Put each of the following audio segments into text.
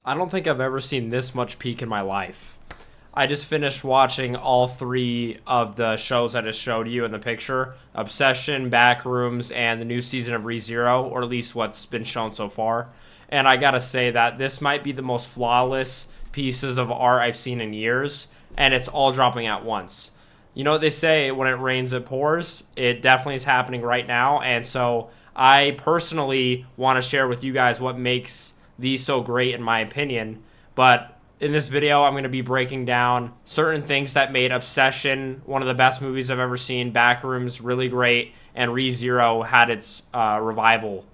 I don't think I've ever seen this much peak in my life. I just finished watching all 3 of the shows I just showed you in the picture. Obsession, Backrooms, and the new season of ReZero, or at least what's been shown so far. And I gotta say that this might be the most flawless pieces of art I've seen in years, and it's all dropping at once. You know what they say, when it rains it pours? It definitely is happening right now, and so I personally want to share with you guys what makes these so great in my opinion. But in this video, I'm going to be breaking down certain things that made Obsession one of the best movies I've ever seen, Backrooms really great, and ReZero had its revival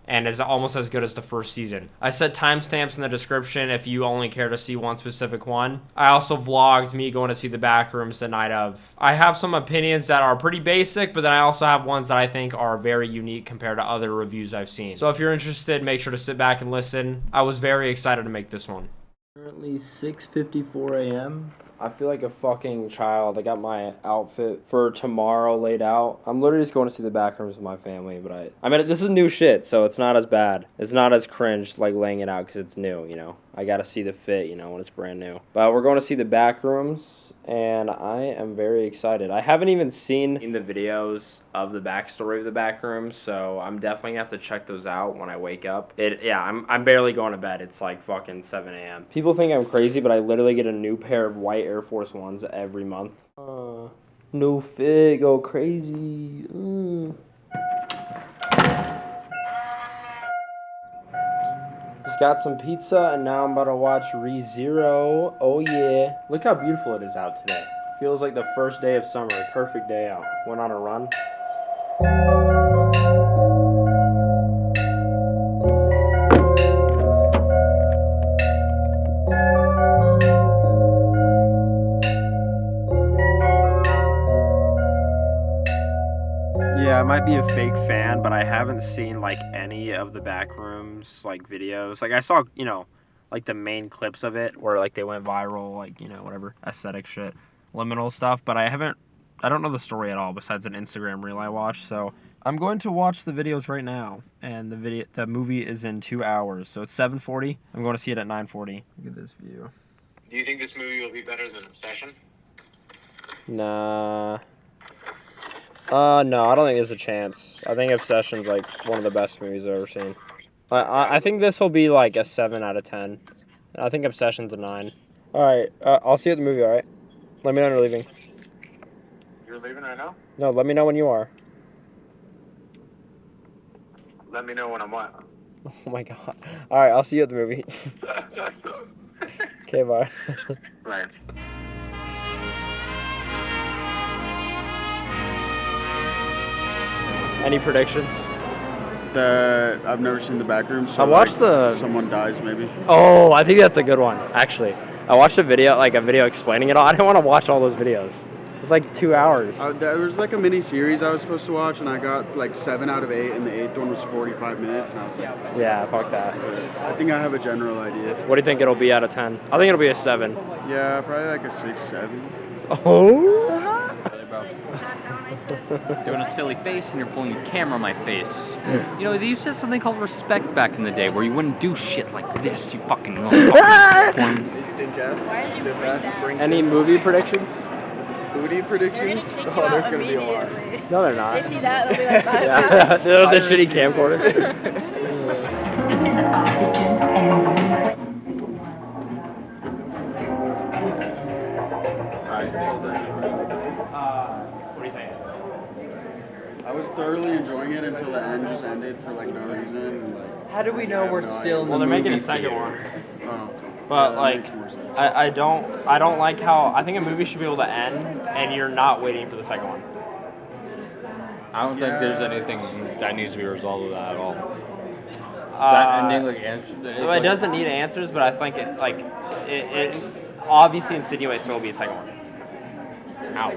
and is almost as good as the first season. I set timestamps in the description if you only care to see one specific one. I also vlogged me going to see the Backrooms the night of. I have some opinions that are pretty basic, but then I also have ones that I think are very unique compared to other reviews I've seen. So if you're interested, make sure to sit back and listen. I was very excited to make this one. Currently 6:54 a.m. I feel like a fucking child. I got my outfit for tomorrow laid out. I'm literally just going to see the Backrooms with my family, but I mean, this is new shit, so it's not as bad. It's not as cringe like laying it out because it's new, you know. I gotta see the fit, you know, when it's brand new. But we're going to see the Backrooms, and I am very excited. I haven't even seen the videos of the backstory of the Backrooms, so I'm definitely gonna have to check those out when I wake up. Yeah, I'm barely going to bed. It's like fucking 7 a.m. People think I'm crazy, but I literally get a new pair of white Air Force Ones every month. No fit, go crazy. Just got some pizza, and now I'm about to watch ReZero. Oh yeah. Look how beautiful it is out today. Feels like the first day of summer. Perfect day out. Went on a run. Yeah, I might be a fake fan, but I haven't seen like any of the Backrooms like videos. Like I saw, you know, like the main clips of it where like they went viral, like, you know, whatever aesthetic shit, liminal stuff, but I don't know the story at all besides an Instagram reel I watched. So I'm going to watch the videos right now, and the movie is in 2 hours, so it's 7:40. I'm going to see it at 9:40. Look at this view. Do you think this movie will be better than Obsession? Nah. No, I don't think there's a chance. I think Obsession's like one of the best movies I've ever seen. I think this will be like a 7 out of 10. I think Obsession's a 9. Alright, I'll see you at the movie, alright? Let me know when you're leaving. You're leaving right now? No, let me know when you are. Let me know when I'm what? Oh my god. Alright, I'll see you at the movie. Okay, bye. Right. Any predictions? That I've never seen the Backrooms. So I watched someone dies maybe. Oh, I think that's a good one, actually. I watched a video explaining it all. I didn't want to watch all those videos. It's like 2 hours. There was like a mini series I was supposed to watch, and I got like 7 out of 8, and the 8th one was 45 minutes, and I was like, Yeah, fuck that. I think I have a general idea. What do you think it'll be out of 10? I think it'll be a 7. Yeah, probably like a 6, 7. Oh? Doing a silly face and you're pulling your camera on my face. You know, they used to have something called respect back in the day where you wouldn't do shit like this, you fucking little Any movie predictions? Movie predictions? Oh, there's gonna be a lot. No, they're not. They see that, they'll be like, bye. Yeah, the shitty camcorder. What do you think? I was thoroughly enjoying it until the end just ended for like no reason. And, like, How do we know we're still in the Well, they're making a movie second theater? one. Oh. But Yeah, that like, makes more sense. I don't like how I think a movie should be able to end and you're not waiting for the second one. I don't think there's anything that needs to be resolved with that at all. Uh, That ending, like, answer, Well, it doesn't need answers, but I think it obviously insinuates there will be a second one. Out.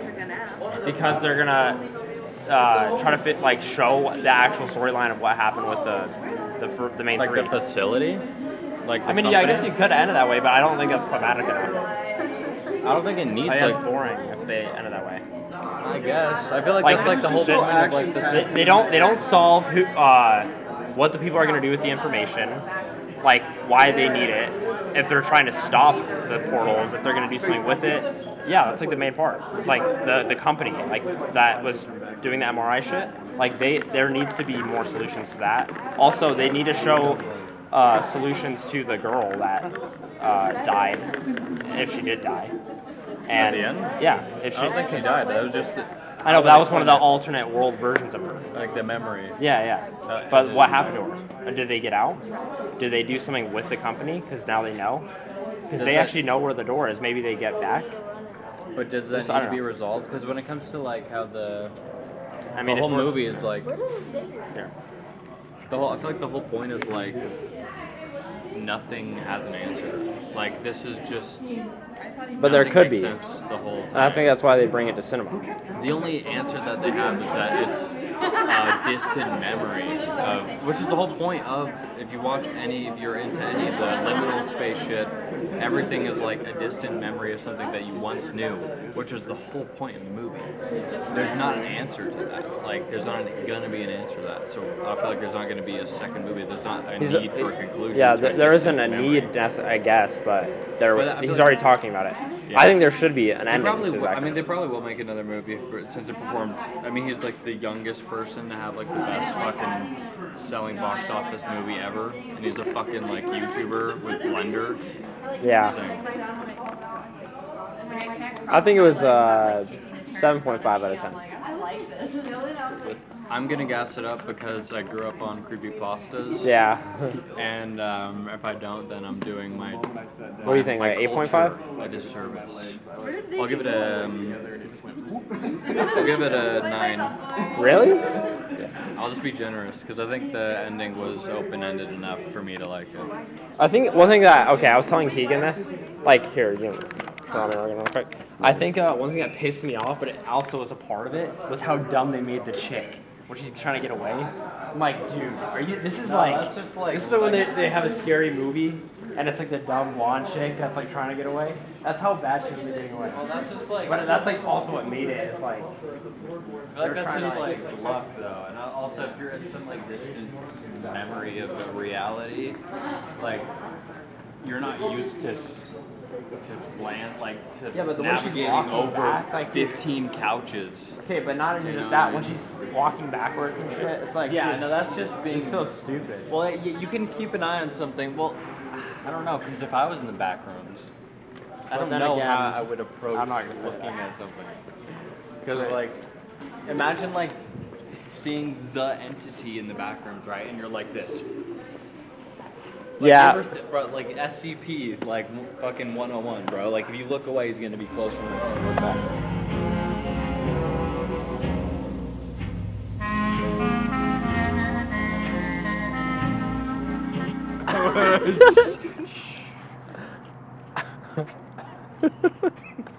Because they're gonna try to show the actual storyline of what happened with the main like three. the facility. Like the I mean, yeah, I company? guess you could end it that way, but I don't think that's climatic enough. I don't think it needs I think like. that's boring if they end it that way. I guess. I feel like Like, that's like the whole they- point of like this. They don't solve what the people are gonna do with the information. like why they need it, if they're trying to stop the portals, if they're going to do something with it. Yeah, that's like the main part. It's like the company like that was doing the MRI shit. Like there needs to be more solutions to that. Also, they need to show solutions to the girl that died, if she did die. And At the end? Yeah, if she. I don't think she died. That was just. I know, but that was one of the alternate world versions of her. Like the memory. Yeah. But what happened to her? Did they get out? Did they do something with the company? Because now they know. Because they actually know where the door is. Maybe they get back. But does that need to be resolved? Because when it comes to like how the whole movie is like, yeah. I feel like the whole point is like nothing has an answer. Like this is just. But there could be. Sense the whole time. I think that's why they bring it to cinema. The only answer that they have is that it's a distant memory of, which is the whole point of, if you're into any of the liminal space shit, everything is like a distant memory of something that you once knew, which was the whole point of the movie. There's not an answer to that. Like, there's not gonna be an answer to that. So I feel like there's not gonna be a second movie. There's not a need for a conclusion. Yeah, there isn't a need, I guess, but he's already talking about it. Yeah. I think there should be an ending. They probably will make another movie since it performed. I mean, he's like the youngest person to have like the best fucking selling box office movie ever, and he's a fucking like YouTuber with Blender. Yeah. I think it was 7.5 out of 10. I'm gonna gas it up because I grew up on creepypastas. Yeah. And if I don't, then I'm doing my. What do you think? Like 8.5? A disservice. I'll give it a 9. Really? Yeah. I'll just be generous because I think the ending was open-ended enough for me to like it. I think one thing that I was telling Keegan this. Like here, turn on the organ real quick. I think one thing that pissed me off, but it also was a part of it, was how dumb they made the chick when she's trying to get away. I'm like, dude, this is when they have a scary movie and it's like the dumb blonde chick that's like trying to get away. That's how bad she was getting away. Well, that's just like. But that's like also what made it. It's like. I feel like that's just like luck though, and also if you're in some like distant memory of a reality, like you're not used to land but the navigating over back, 15 couches. Okay, but not even just that. When she's walking backwards and shit, it's like. Yeah, no, that's just being so stupid. Well, you can keep an eye on something. Well, I don't know, because if I was in the Backrooms, I don't know how I would approach looking at something. Because like, imagine like seeing the entity in the Backrooms, right? And you're like this. Like, yeah. Bro, like SCP, like fucking 101, bro. Like if you look away, he's gonna be closer than if you look back.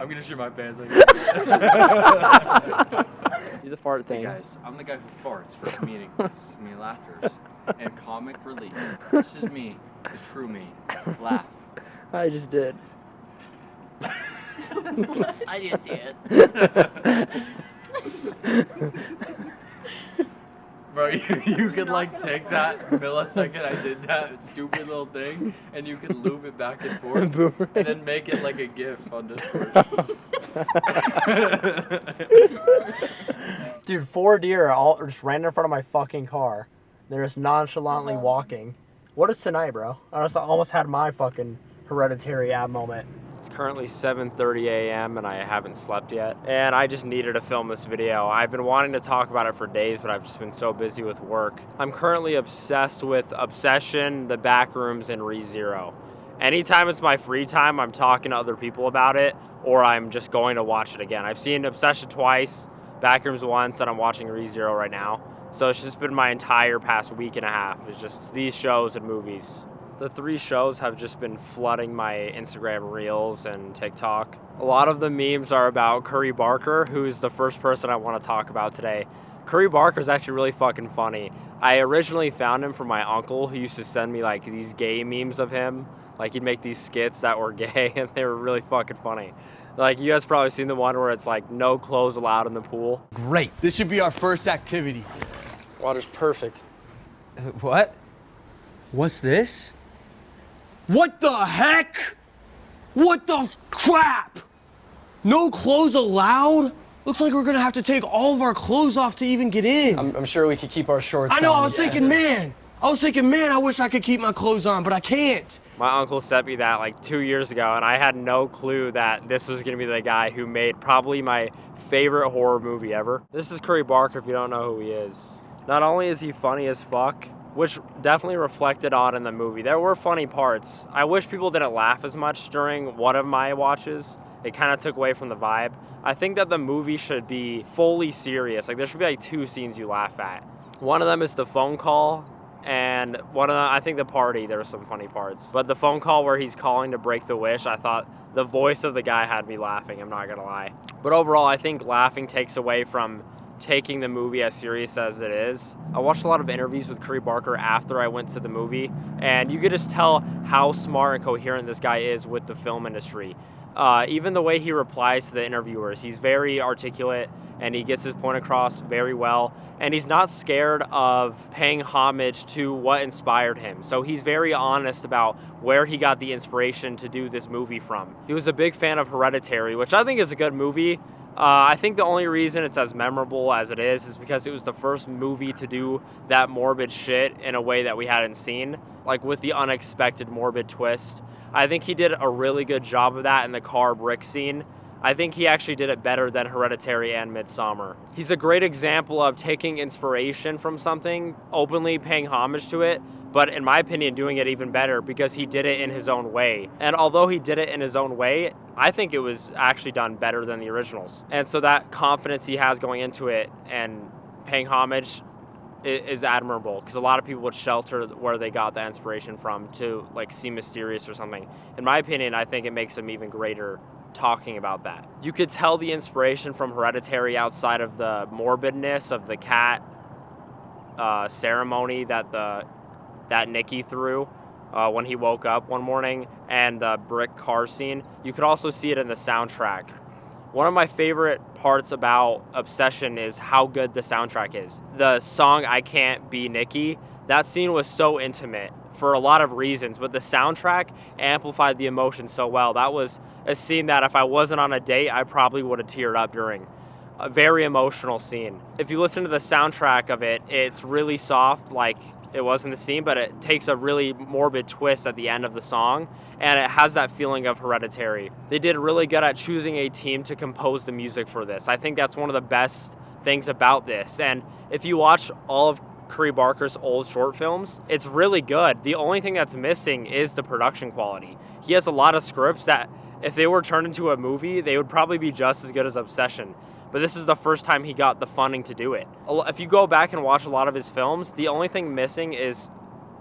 I'm gonna shoot my pants like that. Do the fart thing. Hey guys, I'm the guy who farts for comedic. This is me laughters and comic relief. This is me, the true me. Laugh. I just did. I just did. Bro, you could like take that millisecond I did that stupid little thing and you could loop it back and forth and then make it like a GIF on Discord. Dude, 4 deer just ran in front of my fucking car. They're just nonchalantly walking. What is tonight, bro? I almost had my fucking hereditary ab moment. It's currently 7:30 a.m. and I haven't slept yet. And I just needed to film this video. I've been wanting to talk about it for days, but I've just been so busy with work. I'm currently obsessed with Obsession, The Backrooms, and ReZero. Anytime it's my free time, I'm talking to other people about it, or I'm just going to watch it again. I've seen Obsession twice, Backrooms once, and I'm watching ReZero right now. So it's just been my entire past week and a half. It's just these shows and movies. The 3 shows have just been flooding my Instagram Reels and TikTok. A lot of the memes are about Curry Barker, who's the first person I want to talk about today. Curry Barker's actually really fucking funny. I originally found him from my uncle, who used to send me like these gay memes of him. Like he'd make these skits that were gay and they were really fucking funny. Like you guys probably seen the one where it's like no clothes allowed in the pool. Great. This should be our first activity. Water's perfect. What? What's this? What the heck? What the crap? No clothes allowed? Looks like we're gonna have to take all of our clothes off to even get in. I'm sure we could keep our shorts on. I know, I was thinking, man, I wish I could keep my clothes on, but I can't. My uncle sent me that like 2 years ago, and I had no clue that this was going to be the guy who made probably my favorite horror movie ever. This is Curry Barker, if you don't know who he is. Not only is he funny as fuck, which definitely reflected on in the movie. There were funny parts. I wish people didn't laugh as much during one of my watches. It kind of took away from the vibe. I think that the movie should be fully serious. Like, there should be like 2 scenes you laugh at. One of them is the phone call, and one of them, I think the party, there were some funny parts. But the phone call where he's calling to break the wish, I thought the voice of the guy had me laughing, I'm not gonna lie. But overall, I think laughing takes away from taking the movie as serious as it is. I watched a lot of interviews with Curry Barker after I went to the movie, and you could just tell how smart and coherent this guy is with the film industry. Even the way he replies to the interviewers, he's very articulate and he gets his point across very well. And he's not scared of paying homage to what inspired him. So he's very honest about where he got the inspiration to do this movie from. He was a big fan of Hereditary, which I think is a good movie. I think the only reason it's as memorable as it is because it was the first movie to do that morbid shit in a way that we hadn't seen, like with the unexpected morbid twist. I think he did a really good job of that in the car brick scene. I think he actually did it better than Hereditary and Midsommar. He's a great example of taking inspiration from something, openly paying homage to it, but in my opinion, doing it even better because he did it in his own way. And although he did it in his own way, I think it was actually done better than the originals. And so that confidence he has going into it and paying homage is admirable, because a lot of people would shelter where they got that inspiration from to like seem mysterious or something. In my opinion, I think it makes them even greater talking about that. You could tell the inspiration from Hereditary outside of the morbidness of the cat ceremony that Nicky threw when he woke up one morning, and the brick car scene. You could also see it in the soundtrack. One of my favorite parts about Obsession is how good the soundtrack is. The song I Can't Be Nicky, that scene was so intimate for a lot of reasons, but the soundtrack amplified the emotion so well. That was a scene that if I wasn't on a date, I probably would have teared up during. A very emotional scene. If you listen to the soundtrack of it, it's really soft like it was in the scene, but it takes a really morbid twist at the end of the song, and it has that feeling of Hereditary. They did really good at choosing a team to compose the music for this. I think that's one of the best things about this. And if you watch all of Curry Barker's old short films, it's really good. The only thing that's missing is the production quality. He has a lot of scripts that if they were turned into a movie, they would probably be just as good as Obsession. But this is the first time he got the funding to do it. If you go back and watch a lot of his films, the only thing missing is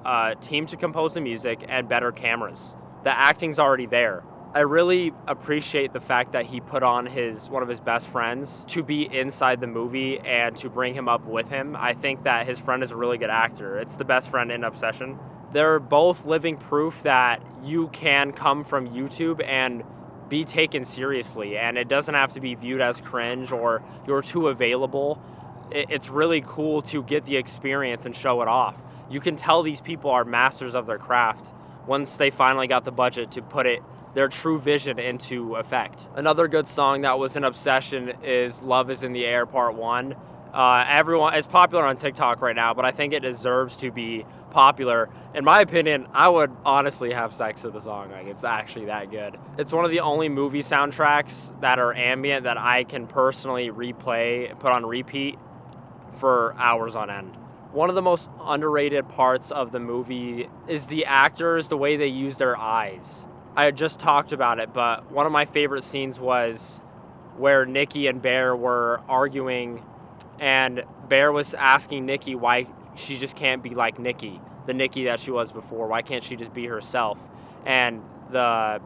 a team to compose the music and better cameras. The acting's already there. I really appreciate the fact that he put on one of his best friends to be inside the movie and to bring him up with him. I think that his friend is a really good actor. It's the best friend in Obsession. They're both living proof that you can come from YouTube and be taken seriously, and it doesn't have to be viewed as cringe or you're too available. It's really cool to get the experience and show it off. You can tell these people are masters of their craft once they finally got the budget to put their true vision into effect. Another good song that was an Obsession is Love Is in the Air Part 1. Everyone, it's popular on TikTok right now, but I think it deserves to be popular. In my opinion, I would honestly have sex to the song. Like, it's actually that good. It's one of the only movie soundtracks that are ambient that I can personally replay and put on repeat for hours on end. One of the most underrated parts of the movie is the actors, the way they use their eyes. I had just talked about it, but one of my favorite scenes was where Nicky and Bear were arguing, and Bear was asking Nicky why she just can't be like Nicky, the Nicky that she was before. Why can't she just be herself? And the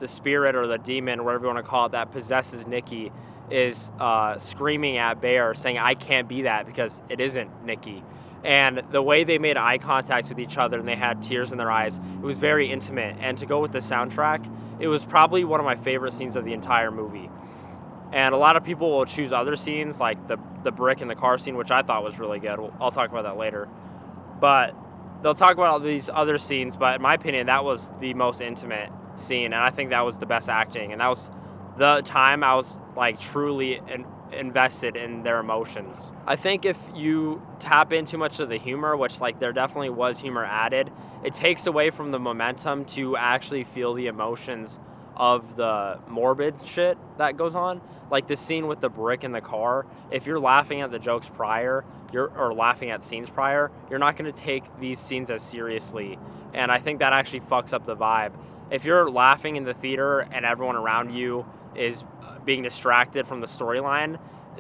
spirit or the demon, whatever you want to call it, that possesses Nicky is screaming at Bear, saying, I can't be that because it isn't Nicky. And the way they made eye contact with each other and they had tears in their eyes, it was very intimate. And to go with the soundtrack, it was probably one of my favorite scenes of the entire movie. And a lot of people will choose other scenes like the brick and the car scene, which I thought was really good. I'll talk about that later. But they'll talk about all these other scenes, but in my opinion, that was the most intimate scene, and I think that was the best acting, and that was the time I was like truly invested in their emotions. I think if you tap in too much of the humor, which like there definitely was humor added, it takes away from the momentum to actually feel the emotions of the morbid shit that goes on. Like the scene with the brick in the car, if you're laughing at the jokes prior, or laughing at scenes prior, you're not going to take these scenes as seriously. And I think that actually fucks up the vibe. If you're laughing in the theater and everyone around you is being distracted from the storyline,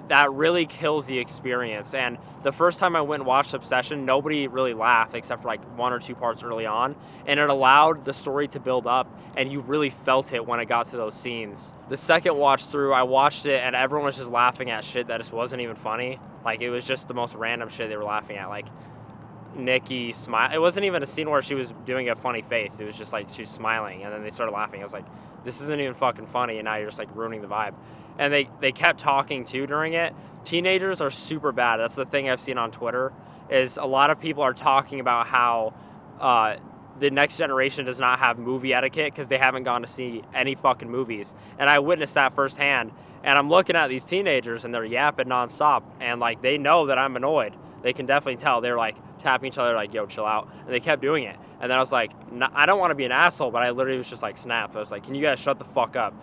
that really kills the experience. And the first time I went and watched Obsession, nobody really laughed except for like 1 or 2 parts early on, and it allowed the story to build up, and you really felt it when it got to those scenes. The second watch through, I watched it and everyone was just laughing at shit that just wasn't even funny. Like it was just the most random shit they were laughing at. Like Nikki smile. It wasn't even a scene where she was doing a funny face. It was just like she was smiling, and then they started laughing. I was like, this isn't even fucking funny, and now you're just like ruining the vibe. And they kept talking too during it. Teenagers are super bad. That's the thing I've seen on Twitter, is a lot of people are talking about how the next generation does not have movie etiquette because they haven't gone to see any fucking movies. And I witnessed that firsthand. And I'm looking at these teenagers and they're yapping nonstop, and like they know that I'm annoyed. They can definitely tell. They're like tapping each other like, yo, chill out. And they kept doing it. And then I was like, I don't want to be an asshole, but I literally was just like snapped. I was like, can you guys shut the fuck up?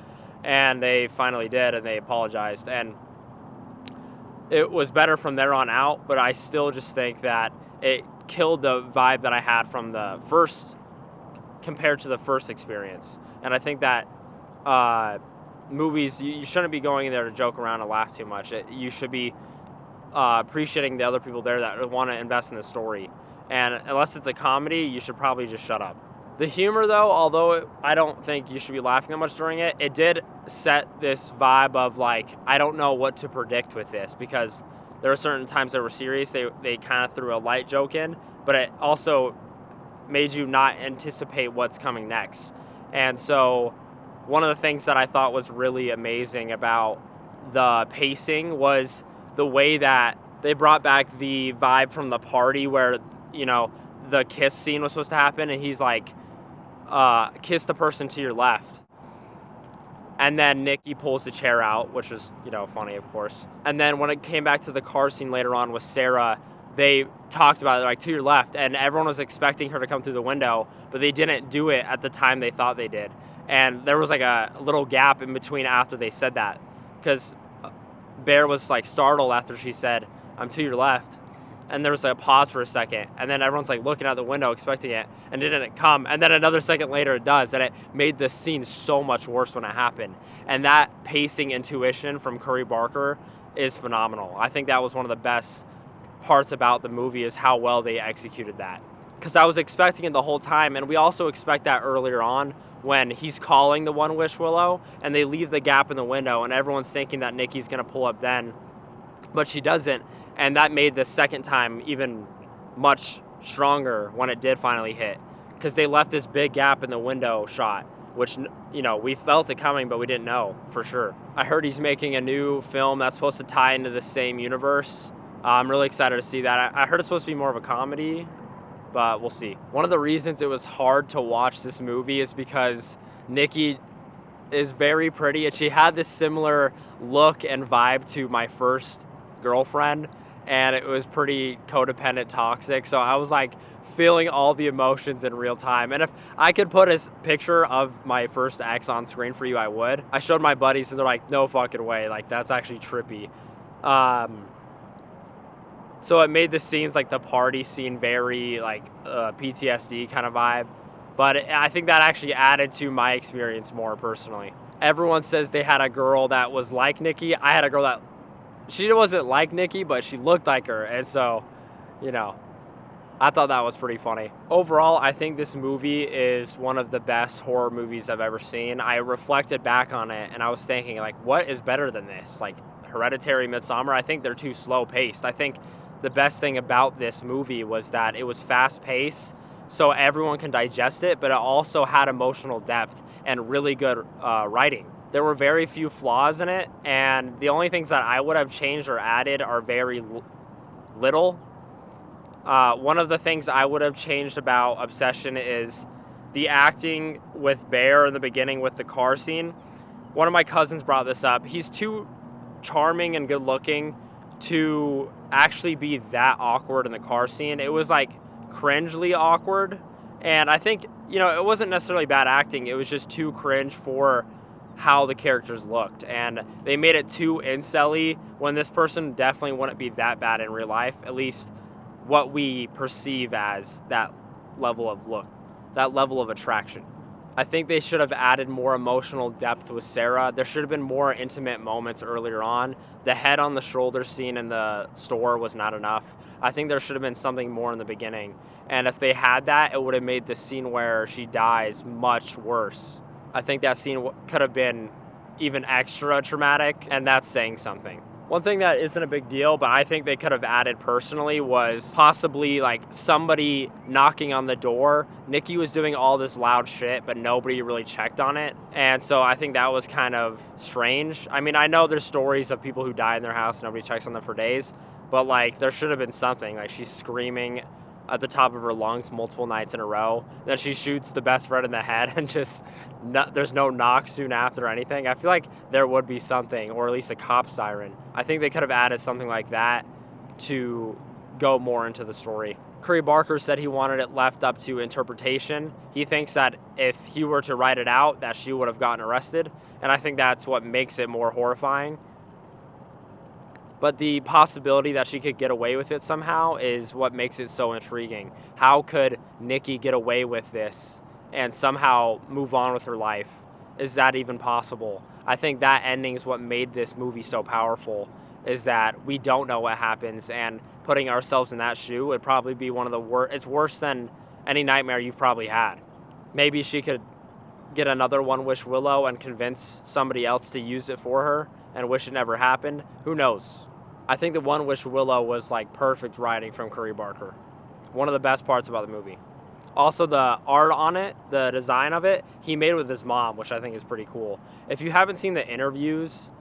And they finally did, and they apologized. And it was better from there on out, but I still just think that it killed the vibe that I had from the first, compared to the first experience. And I think that movies, you shouldn't be going in there to joke around and laugh too much. You should be appreciating the other people there that want to invest in the story. And unless it's a comedy, you should probably just shut up. The humor, though, although I don't think you should be laughing that much during it, it did set this vibe of, like, I don't know what to predict with this, because there were certain times that were serious. They kind of threw a light joke in, but it also made you not anticipate what's coming next. And so one of the things that I thought was really amazing about the pacing was the way that they brought back the vibe from the party where, you know, the kiss scene was supposed to happen, and he's like, kiss the person to your left. And then Nikki pulls the chair out, which was, you know, funny, of course. And then when it came back to the car scene later on with Sarah, they talked about it, like, to your left, and everyone was expecting her to come through the window, but they didn't do it at the time they thought they did. And there was, like, a little gap in between after they said that, because Bear was, like, startled after she said, I'm to your left. And there was like a pause for a second, and then everyone's like looking out the window expecting it, and it didn't come, and then another second later it does, and it made the scene so much worse when it happened. And that pacing intuition from Curry Barker is phenomenal. I think that was one of the best parts about the movie, is how well they executed that. Because I was expecting it the whole time, and we also expect that earlier on when he's calling the One Wish Willow, and they leave the gap in the window, and everyone's thinking that Nikki's going to pull up then, but she doesn't. And that made the second time even much stronger when it did finally hit, because they left this big gap in the window shot, which, you know, we felt it coming, but we didn't know for sure. I heard he's making a new film that's supposed to tie into the same universe. I'm really excited to see that. I heard it's supposed to be more of a comedy, but we'll see. One of the reasons it was hard to watch this movie is because Nikki is very pretty, and she had this similar look and vibe to my first girlfriend, and it was pretty codependent, toxic. So I was like feeling all the emotions in real time. And if I could put a picture of my first ex on screen for you, I would. I showed my buddies, and they're like, no fucking way. Like, that's actually trippy. So it made the scenes, like the party scene, very like PTSD kind of vibe. But I think that actually added to my experience more personally. Everyone says they had a girl that was like Nikki. I had a girl that, she wasn't like Nikki, but she looked like her. And so, you know, I thought that was pretty funny. Overall, I think this movie is one of the best horror movies I've ever seen. I reflected back on it, and I was thinking, like, what is better than this? Like, Hereditary, Midsommar, I think they're too slow-paced. I think the best thing about this movie was that it was fast-paced, so everyone can digest it, but it also had emotional depth and really good writing. There were very few flaws in it, and the only things that I would have changed or added are very little. One of the things I would have changed about Obsession is the acting with Bear in the beginning with the car scene. One of my cousins brought this up. He's too charming and good looking to actually be that awkward in the car scene. It was like cringely awkward. And I think, it wasn't necessarily bad acting. It was just too cringe for how the characters looked. And they made it too incel-y when this person definitely wouldn't be that bad in real life, at least what we perceive as that level of look, that level of attraction. I think they should have added more emotional depth with Sarah. There should have been more intimate moments earlier on. The head on the shoulder scene in the store was not enough. I think there should have been something more in the beginning. And if they had that, it would have made the scene where she dies much worse. I think that scene could have been even extra traumatic, and that's saying something. One thing that isn't a big deal, but I think they could have added personally, was possibly like somebody knocking on the door. Nikki was doing all this loud shit, but nobody really checked on it. And so I think that was kind of strange. I mean, I know there's stories of people who die in their house, nobody checks on them for days, but like there should have been something. Like she's screaming at the top of her lungs multiple nights in a row. Then she shoots the best friend in the head and just there's no knock soon after or anything. I feel like there would be something, or at least a cop siren. I think they could have added something like that to go more into the story. Curry Barker said he wanted it left up to interpretation. He thinks that if he were to write it out, that she would have gotten arrested. And I think that's what makes it more horrifying. But the possibility that she could get away with it somehow is what makes it so intriguing. How could Nikki get away with this and somehow move on with her life? Is that even possible? I think that ending is what made this movie so powerful, is that we don't know what happens, and putting ourselves in that shoe would probably be one of the worst. It's worse than any nightmare you've probably had. Maybe she could get another One Wish Willow and convince somebody else to use it for her and wish it never happened. Who knows? I think the One Wish Willow was like perfect writing from Curry Barker. One of the best parts about the movie. Also, the art on it, the design of it, he made with his mom, which I think is pretty cool. If you haven't seen the interviews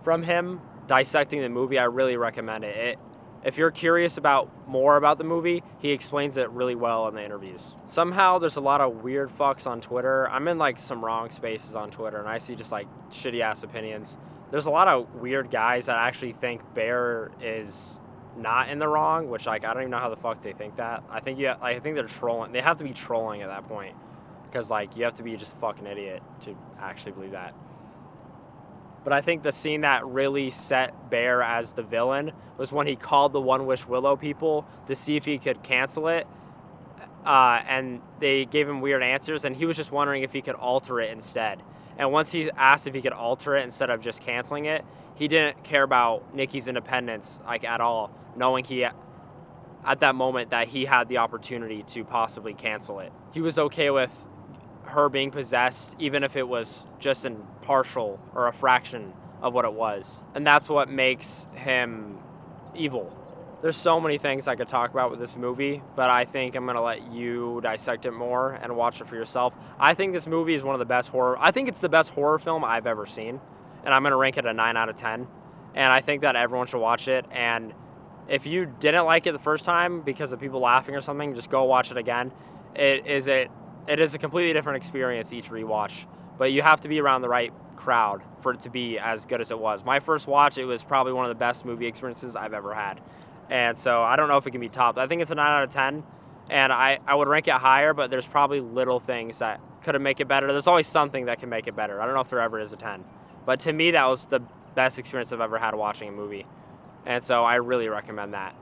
from him dissecting the movie, I really recommend it. If you're curious about more about the movie, he explains it really well in the interviews. Somehow, there's a lot of weird fucks on Twitter. I'm in like some wrong spaces on Twitter, and I see just like shitty-ass opinions. There's a lot of weird guys that actually think Bear is not in the wrong, which like I don't even know how the fuck they think that. I think they're trolling. They have to be trolling at that point, because like you have to be just a fucking idiot to actually believe that. But I think the scene that really set Bear as the villain was when he called the One Wish Willow people to see if he could cancel it, and they gave him weird answers, and he was just wondering if he could alter it instead. And once he asked if he could alter it instead of just canceling it, he didn't care about Nikki's independence like at all, knowing at that moment that he had the opportunity to possibly cancel it. He was okay with her being possessed, even if it was just in partial or a fraction of what it was. And that's what makes him evil. There's so many things I could talk about with this movie, but I think I'm going to let you dissect it more and watch it for yourself. I think this movie is one of the best I think it's the best horror film I've ever seen, and I'm going to rank it a 9 out of 10. And I think that everyone should watch it. And if you didn't like it the first time because of people laughing or something, just go watch it again. It is a completely different experience each rewatch, but you have to be around the right crowd for it to be as good as it was. My first watch, it was probably one of the best movie experiences I've ever had. And so I don't know if it can be topped. I think it's a 9 out of 10, and I would rank it higher, but there's probably little things that could have made it better. There's always something that can make it better. I don't know if there ever is a 10. But to me, that was the best experience I've ever had watching a movie. And so I really recommend that.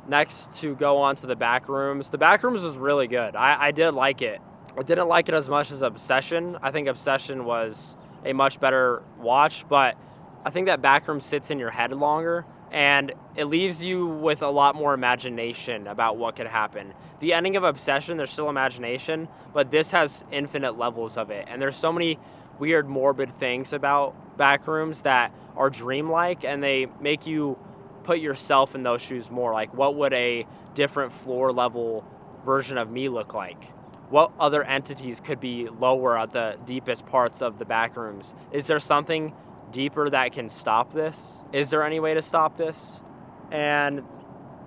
Next, to go on to the Backrooms. The Backrooms was really good. I did like it. I didn't like it as much as Obsession. I think Obsession was a much better watch, but I think that Backrooms sits in your head longer, and it leaves you with a lot more imagination about what could happen. The ending of Obsession, there's still imagination, but this has infinite levels of it. And there's so many weird, morbid things about Backrooms that are dreamlike, and they make you put yourself in those shoes more. Like, what would a different floor level version of me look like? What other entities could be lower at the deepest parts of the Backrooms? Is there something deeper that can stop this? Is there any way to stop this? And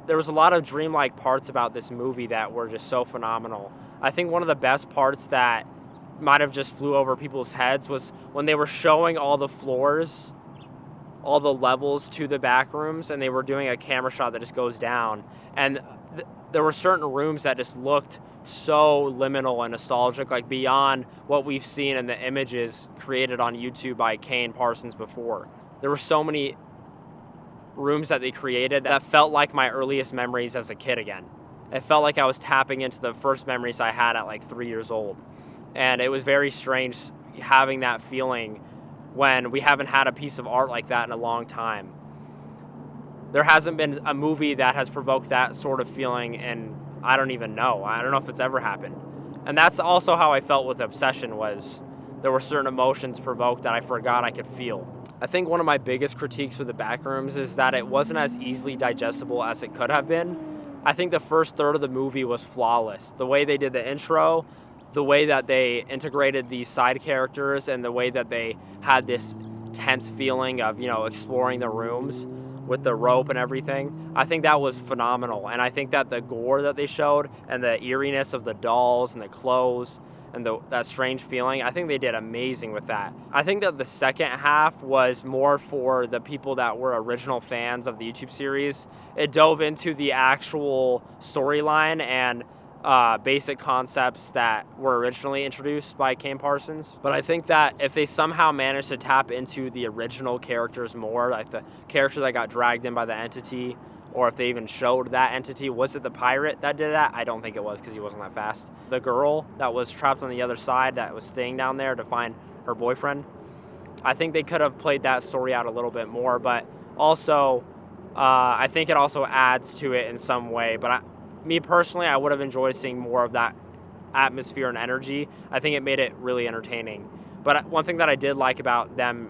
there was a lot of dreamlike parts about this movie that were just so phenomenal. I think one of the best parts that might have just flew over people's heads was when they were showing all the floors, all the levels to the back rooms, and they were doing a camera shot that just goes down. And there were certain rooms that just looked so liminal and nostalgic, like beyond what we've seen in the images created on YouTube by Kane Parsons before. There were so many rooms that they created that felt like my earliest memories as a kid again. It felt like I was tapping into the first memories I had at like 3 years old. And it was very strange having that feeling when we haven't had a piece of art like that in a long time. There hasn't been a movie that has provoked that sort of feeling, and I don't even know. I don't know if it's ever happened. And that's also how I felt with Obsession, was there were certain emotions provoked that I forgot I could feel. I think one of my biggest critiques with the Backrooms is that it wasn't as easily digestible as it could have been. I think the first third of the movie was flawless. The way they did the intro, the way that they integrated these side characters, and the way that they had this tense feeling of, exploring the rooms with the rope and everything. I think that was phenomenal. And I think that the gore that they showed and the eeriness of the dolls and the clothes and that strange feeling, I think they did amazing with that. I think that the second half was more for the people that were original fans of the YouTube series. It dove into the actual storyline and basic concepts that were originally introduced by Kane Parsons. But I think that if they somehow managed to tap into the original characters more, like the character that got dragged in by the entity, or if they even showed that entity, was it the pirate that did that? I don't think it was, because he wasn't that fast. The girl that was trapped on the other side that was staying down there to find her boyfriend, I think they could have played that story out a little bit more. But also, I think it also adds to it in some way. But me personally, I would have enjoyed seeing more of that atmosphere and energy. I think it made it really entertaining. But one thing that I did like about them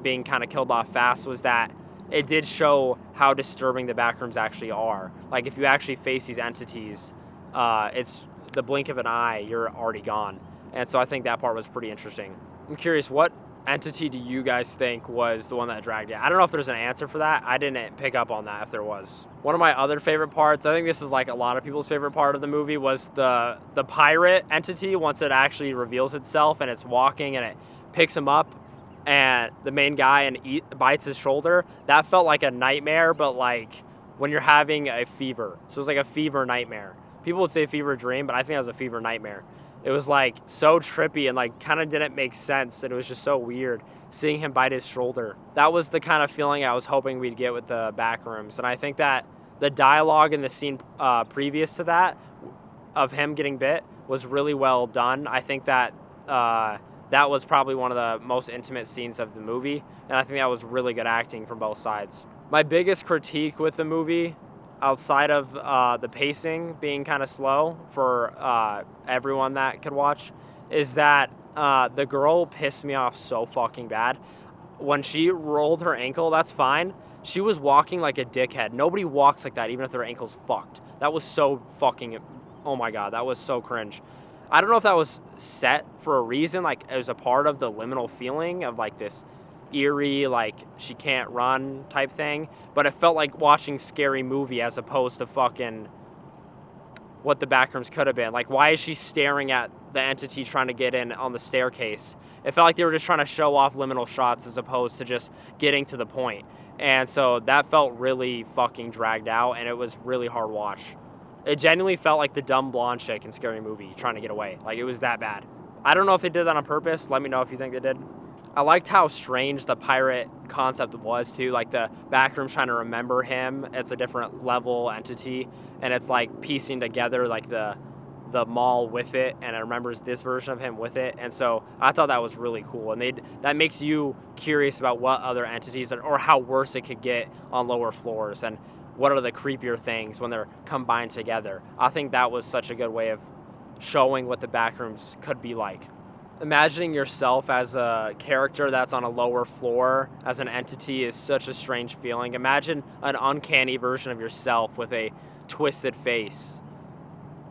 being kind of killed off fast was that it did show how disturbing the Backrooms actually are. Like, if you actually face these entities, it's the blink of an eye, you're already gone. And so I think that part was pretty interesting. I'm curious, what entity do you guys think was the one that dragged you? I don't know if there's an answer for that. I didn't pick up on that if there was. One of my other favorite parts, I think this is like a lot of people's favorite part of the movie, was the pirate entity once it actually reveals itself and it's walking and it picks him up and the main guy and bites his shoulder. That felt like a nightmare, but like when you're having a fever. So it was like a fever nightmare. People would say fever dream, but I think it was a fever nightmare. It was like so trippy and like kind of didn't make sense, and it was just so weird seeing him bite his shoulder. That was the kind of feeling I was hoping we'd get with the Backrooms. And I think that the dialogue in the scene previous to that of him getting bit was really well done. I think that that was probably one of the most intimate scenes of the movie, and I think that was really good acting from both sides. My biggest critique with the movie, outside of the pacing being kind of slow for everyone that could watch, is that the girl pissed me off so fucking bad. When she rolled her ankle, that's fine. She was walking like a dickhead. Nobody walks like that, even if their ankle's fucked. That was so fucking, oh my God, that was so cringe. I don't know if that was set for a reason, like it was a part of the liminal feeling of like this eerie, like she can't run type thing, but it felt like watching Scary Movie as opposed to fucking what the Backrooms could have been. Like, why is she staring at the entity trying to get in on the staircase? It felt like they were just trying to show off liminal shots as opposed to just getting to the point. And so that felt really fucking dragged out, and it was really hard watch. It genuinely felt like the dumb blonde chick in Scary Movie trying to get away. Like, it was that bad. I don't know if they did that on purpose. Let me know if you think they did. I liked how strange the pirate concept was, too. Like, the Backrooms trying to remember him. It's a different level entity, and it's, like, piecing together, like, the mall with it, and it remembers this version of him with it. And so I thought that was really cool. And that makes you curious about what other entities, or how worse it could get on lower floors, and what are the creepier things when they're combined together. I think that was such a good way of showing what the Backrooms could be like. Imagining yourself as a character that's on a lower floor as an entity is such a strange feeling. Imagine an uncanny version of yourself with a twisted face.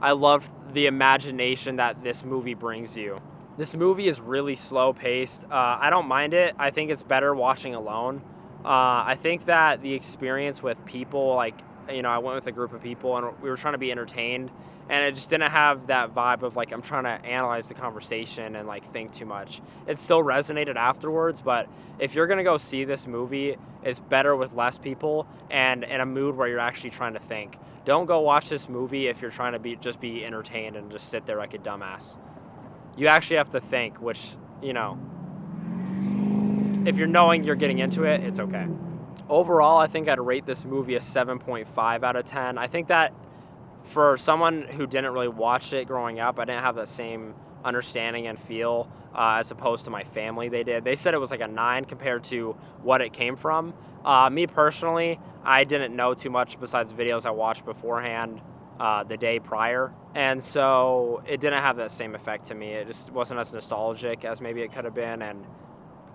I love the imagination that this movie brings you. This movie is really slow paced. I don't mind it. I think it's better watching alone. I think that the experience with people, like I went with a group of people and we were trying to be entertained, and it just didn't have that vibe of like I'm trying to analyze the conversation and like think too much. It still resonated afterwards, but if you're gonna go see this movie, it's better with less people and in a mood where you're actually trying to think. Don't go watch this movie if you're trying to be entertained and just sit there like a dumbass. You actually have to think, which, if you're knowing you're getting into it, it's okay. Overall, I think I'd rate this movie a 7.5 out of 10. I think that for someone who didn't really watch it growing up, I didn't have the same understanding and feel as opposed to my family they did. They said it was like a 9 compared to what it came from. Me personally, I didn't know too much besides videos I watched beforehand the day prior, and so it didn't have that same effect to me. It just wasn't as nostalgic as maybe it could have been, and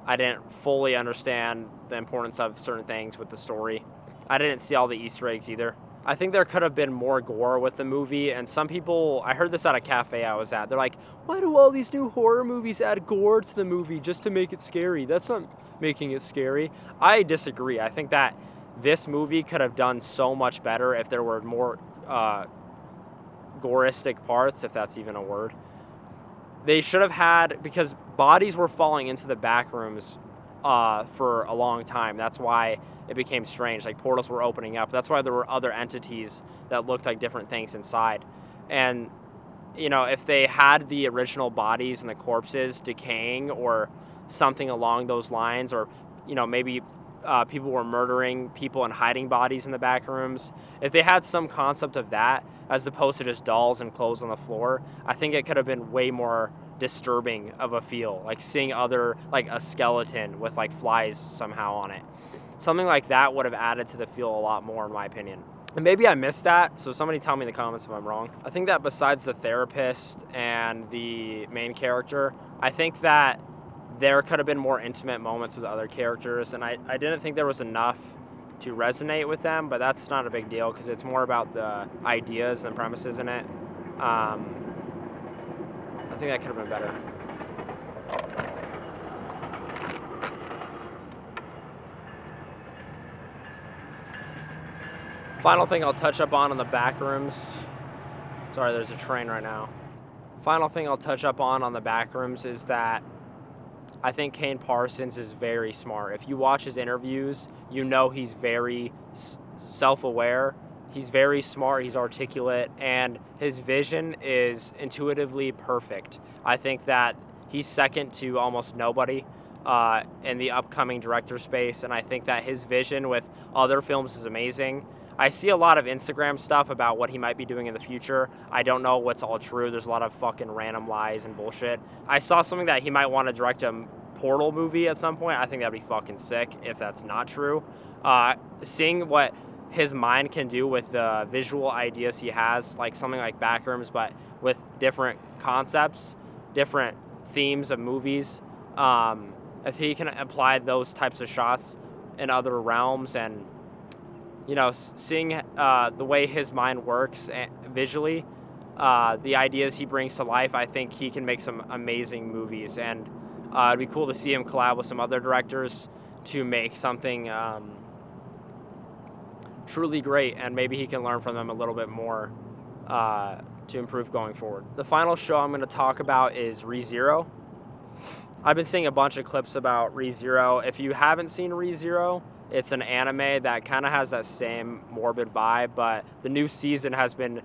I didn't fully understand the importance of certain things with the story. I didn't see all the Easter eggs either. I think there could have been more gore with the movie, and some people, I heard this at a cafe I was at, they're like, why do all these new horror movies add gore to the movie just to make it scary? That's not making it scary. I disagree. I think that this movie could have done so much better if there were more goristic parts, if that's even a word. They should have had, because bodies were falling into the back rooms for a long time. That's why it became strange. Like portals were opening up. That's why there were other entities that looked like different things inside. And, if they had the original bodies and the corpses decaying or something along those lines, or, maybe people were murdering people and hiding bodies in the back rooms. If they had some concept of that, as opposed to just dolls and clothes on the floor, I think it could have been way more disturbing of a feel, like seeing like a skeleton with like flies somehow on it. Something like that would have added to the feel a lot more, in my opinion. And maybe I missed that, so somebody tell me in the comments if I'm wrong. I think that besides the therapist and the main character, I think that there could have been more intimate moments with other characters, and I didn't think there was enough to resonate with them, but that's not a big deal because it's more about the ideas and premises in it. I think that could have been better. Final thing I'll touch up on the Backrooms. Sorry, there's a train right now. Final thing I'll touch up on the Backrooms is that I think Kane Parsons is very smart. If you watch his interviews, he's very self-aware. He's very smart, he's articulate, and his vision is intuitively perfect. I think that he's second to almost nobody in the upcoming director space, and I think that his vision with other films is amazing. I see a lot of Instagram stuff about what he might be doing in the future. I don't know what's all true. There's a lot of fucking random lies and bullshit. I saw something that he might want to direct a Portal movie at some point. I think that'd be fucking sick if that's not true. Seeing what his mind can do with the visual ideas he has, like something like Backrooms, but with different concepts, different themes of movies. If he can apply those types of shots in other realms and seeing the way his mind works visually, the ideas he brings to life, I think he can make some amazing movies. And it'd be cool to see him collab with some other directors to make something truly great. And maybe he can learn from them a little bit more to improve going forward. The final show I'm going to talk about is ReZero. I've been seeing a bunch of clips about ReZero. If you haven't seen ReZero, it's an anime that kind of has that same morbid vibe, but the new season has been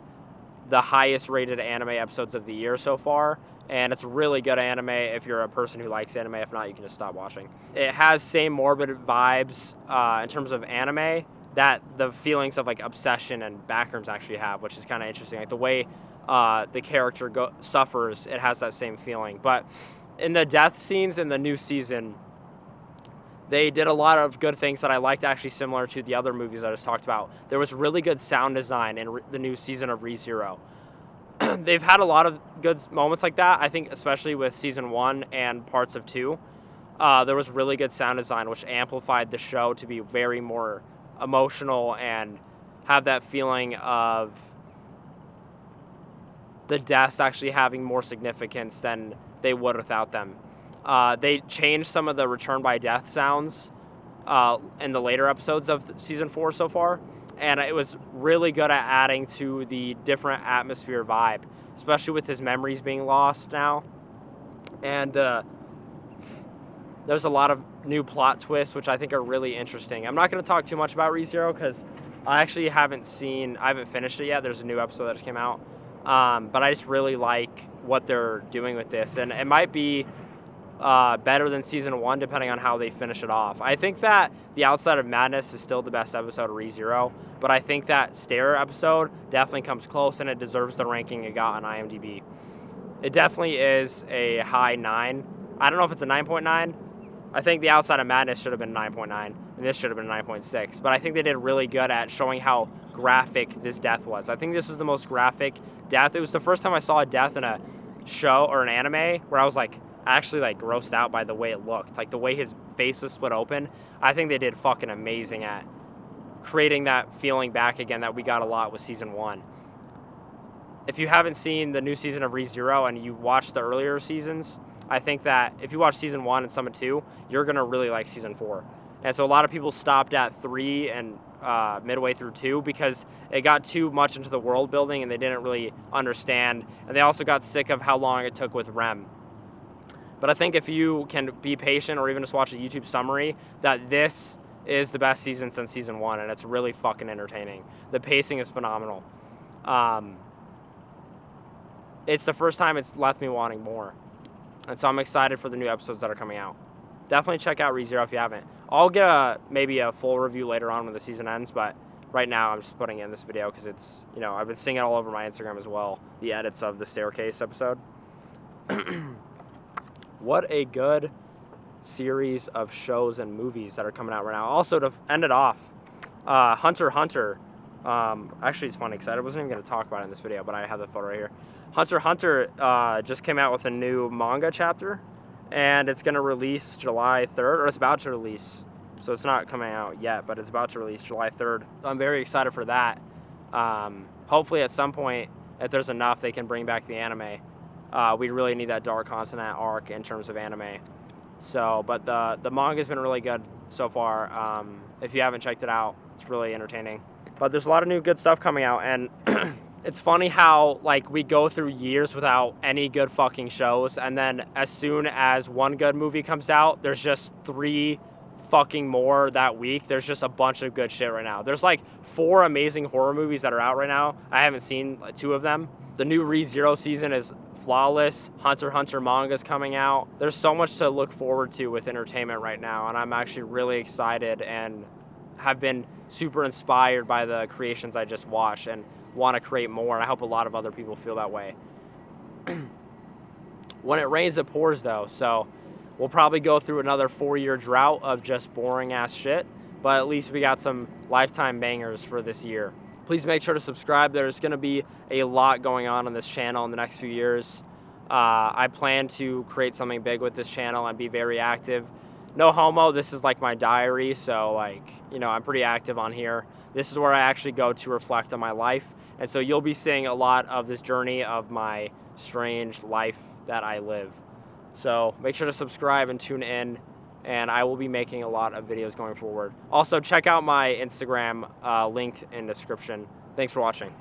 the highest rated anime episodes of the year so far, and it's really good anime if you're a person who likes anime. If not, you can just stop watching. It has same morbid vibes in terms of anime that the feelings of like obsession and Backrooms actually have, which is kind of interesting. Like the way the character suffers, it has that same feeling. But in the death scenes in the new season, they did a lot of good things that I liked, actually similar to the other movies I just talked about. There was really good sound design in the new season of ReZero. They've had a lot of good moments like that, I think, especially with season 1 and parts of 2. There was really good sound design, which amplified the show to be very more emotional and have that feeling of the deaths actually having more significance than they would without them. They changed some of the return by death sounds in the later episodes of season 4 so far, and it was really good at adding to the different atmosphere vibe, especially with his memories being lost now. And there's a lot of new plot twists, which I think are really interesting. I'm not going to talk too much about ReZero because I actually haven't finished it yet. There's a new episode that just came out. But I just really like what they're doing with this. And it might be better than season 1 depending on how they finish it off. I think that the Outside of Madness is still the best episode of ReZero, but I think that Stair episode definitely comes close and it deserves the ranking it got on IMDb. It definitely is a high 9. I don't know if it's a 9.9. I think the Outside of Madness should have been 9.9 and this should have been 9.6, but I think they did really good at showing how graphic this death was. I think this was the most graphic death. It was the first time I saw a death in a show or an anime where I was like actually like grossed out by the way it looked, like the way his face was split open. I think they did fucking amazing at creating that feeling back again that we got a lot with season 1. If you haven't seen the new season of ReZero and you watched the earlier seasons, I think that if you watch season 1 and some of 2, you're gonna really like season 4. And so a lot of people stopped at 3 and midway through 2 because it got too much into the world building and they didn't really understand. And they also got sick of how long it took with Rem. But I think if you can be patient or even just watch a YouTube summary, that this is the best season since season 1, and it's really fucking entertaining. The pacing is phenomenal. It's the first time it's left me wanting more. And so I'm excited for the new episodes that are coming out. Definitely check out ReZero if you haven't. I'll get maybe a full review later on when the season ends, but right now I'm just putting in this video because it's, you know, I've been seeing it all over my Instagram as well, the edits of the staircase episode. What a good series of shows and movies that are coming out right now. Also, to end it off, Hunter x Hunter. Actually, it's funny because I wasn't even going to talk about it in this video, but I have the photo right here. Hunter x Hunter just came out with a new manga chapter, and it's going to release July 3rd, or it's about to release. So it's not coming out yet, but it's about to release July 3rd. So I'm very excited for that. Hopefully at some point, if there's enough, they can bring back the anime. We really need that Dark Continent arc in terms of anime. So, but the manga's been really good so far. If you haven't checked it out, it's really entertaining. But there's a lot of new good stuff coming out, and it's funny how like we go through years without any good fucking shows, and then as soon as one good movie comes out, there's just 3 fucking more that week. There's just a bunch of good shit right now. There's like 4 amazing horror movies that are out right now. I haven't seen 2 of them. The new ReZero season is flawless. Hunter x Hunter manga's coming out. There's so much to look forward to with entertainment right now, and I'm actually really excited and have been super inspired by the creations I just watched and want to create more, and I hope a lot of other people feel that way. When it rains, it pours, though, so we'll probably go through another 4-year drought of just boring-ass shit, but at least we got some lifetime bangers for this year. Please make sure to subscribe. There's going to be a lot going on this channel in the next few years. I plan to create something big with this channel and be very active. No homo, this is like my diary, so like, you know, I'm pretty active on here. This is where I actually go to reflect on my life, and so you'll be seeing a lot of this journey of my strange life that I live. So make sure to subscribe and tune in, and I will be making a lot of videos going forward. Also, check out my Instagram, link in the description. Thanks for watching.